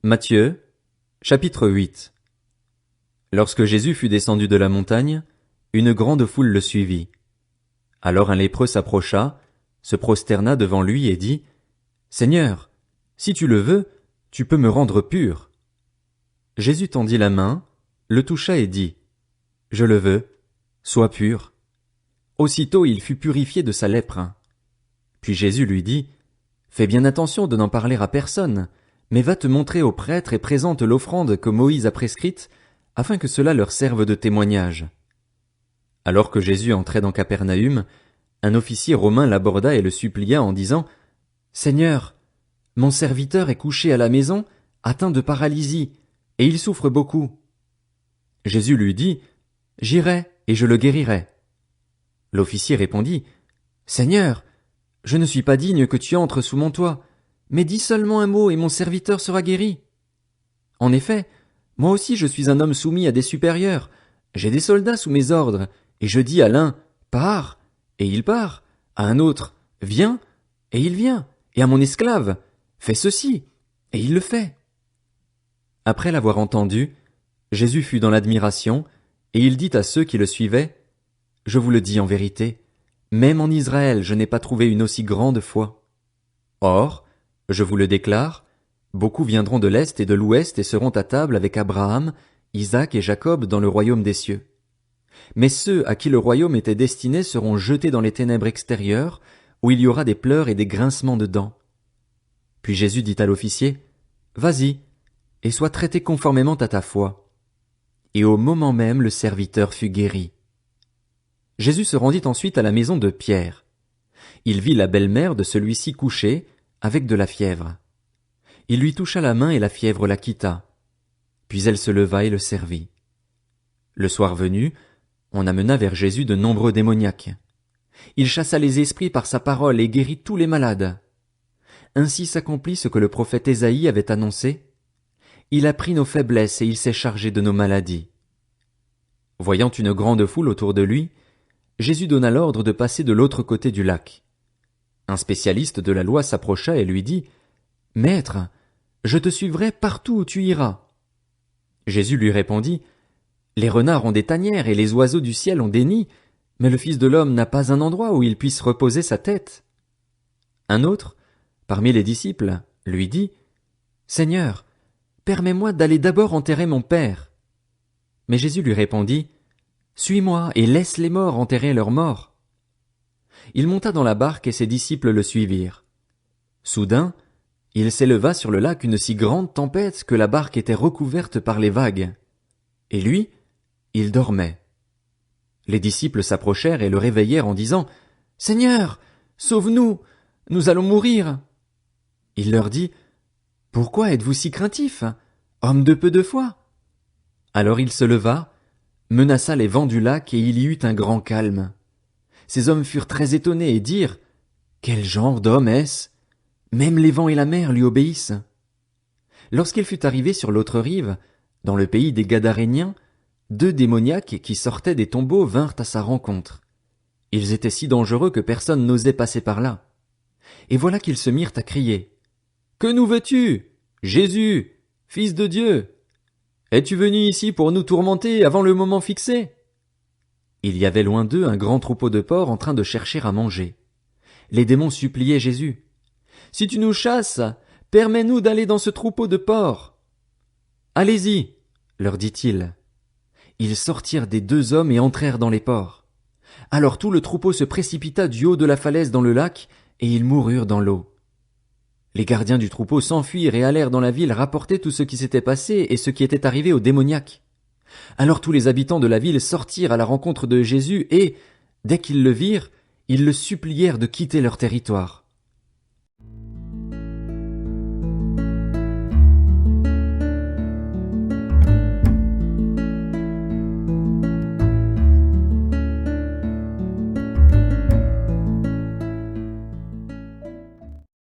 Matthieu, chapitre 8. Lorsque Jésus fut descendu de la montagne, une grande foule le suivit. Alors un lépreux s'approcha, se prosterna devant lui et dit, « Seigneur, si tu le veux, tu peux me rendre pur. » Jésus tendit la main, le toucha et dit, « Je le veux, sois pur. » Aussitôt il fut purifié de sa lèpre. Puis Jésus lui dit, « Fais bien attention de n'en parler à personne, mais va te montrer aux prêtres et présente l'offrande que Moïse a prescrite, afin que cela leur serve de témoignage. » Alors que Jésus entrait dans Capernaüm, un officier romain l'aborda et le supplia en disant, « Seigneur, mon serviteur est couché à la maison, atteint de paralysie, et il souffre beaucoup. » Jésus lui dit, « J'irai, et je le guérirai. » L'officier répondit, « Seigneur, je ne suis pas digne que tu entres sous mon toit, mais dis seulement un mot et mon serviteur sera guéri. En effet, moi aussi je suis un homme soumis à des supérieurs, j'ai des soldats sous mes ordres, et je dis à l'un, pars, et il part, à un autre, viens, et il vient, et à mon esclave, fais ceci, et il le fait. » Après l'avoir entendu, Jésus fut dans l'admiration, et il dit à ceux qui le suivaient, « Je vous le dis en vérité, même en Israël je n'ai pas trouvé une aussi grande foi. Or, je vous le déclare, beaucoup viendront de l'Est et de l'Ouest et seront à table avec Abraham, Isaac et Jacob dans le royaume des cieux. Mais ceux à qui le royaume était destiné seront jetés dans les ténèbres extérieures, où il y aura des pleurs et des grincements de dents. » Puis Jésus dit à l'officier, « Vas-y, et sois traité conformément à ta foi. » Et au moment même le serviteur fut guéri. Jésus se rendit ensuite à la maison de Pierre. Il vit la belle-mère de celui-ci couchée, avec de la fièvre. Il lui toucha la main et la fièvre la quitta. Puis elle se leva et le servit. Le soir venu, on amena vers Jésus de nombreux démoniaques. Il chassa les esprits par sa parole et guérit tous les malades. Ainsi s'accomplit ce que le prophète Ésaïe avait annoncé. Il a pris nos faiblesses et il s'est chargé de nos maladies. Voyant une grande foule autour de lui, Jésus donna l'ordre de passer de l'autre côté du lac. Un spécialiste de la loi s'approcha et lui dit, « Maître, je te suivrai partout où tu iras. » Jésus lui répondit, « Les renards ont des tanières et les oiseaux du ciel ont des nids, mais le Fils de l'homme n'a pas un endroit où il puisse reposer sa tête. » Un autre, parmi les disciples, lui dit, « Seigneur, permets-moi d'aller d'abord enterrer mon père. » Mais Jésus lui répondit, « Suis-moi et laisse les morts enterrer leurs morts. » Il monta dans la barque et ses disciples le suivirent. Soudain, il s'éleva sur le lac une si grande tempête que la barque était recouverte par les vagues. Et lui, il dormait. Les disciples s'approchèrent et le réveillèrent en disant, « Seigneur, sauve-nous, nous allons mourir. » Il leur dit, « Pourquoi êtes-vous si craintifs, homme de peu de foi ?» Alors il se leva, menaça les vents du lac et il y eut un grand calme. Ces hommes furent très étonnés et dirent, « Quel genre d'homme est-ce? Même les vents et la mer lui obéissent. » Lorsqu'il fut arrivé sur l'autre rive, dans le pays des Gadaréniens, 2 démoniaques qui sortaient des tombeaux vinrent à sa rencontre. Ils étaient si dangereux que personne n'osait passer par là. Et voilà qu'ils se mirent à crier, « Que nous veux-tu, Jésus, Fils de Dieu? Es-tu venu ici pour nous tourmenter avant le moment fixé? » Il y avait loin d'eux un grand troupeau de porcs en train de chercher à manger. Les démons suppliaient Jésus, « Si tu nous chasses, permets-nous d'aller dans ce troupeau de porcs. » « Allez-y, » leur dit-il. Ils sortirent des 2 hommes et entrèrent dans les porcs. Alors tout le troupeau se précipita du haut de la falaise dans le lac, et ils moururent dans l'eau. Les gardiens du troupeau s'enfuirent et allèrent dans la ville rapporter tout ce qui s'était passé et ce qui était arrivé aux démoniaques. Alors tous les habitants de la ville sortirent à la rencontre de Jésus et, dès qu'ils le virent, ils le supplièrent de quitter leur territoire.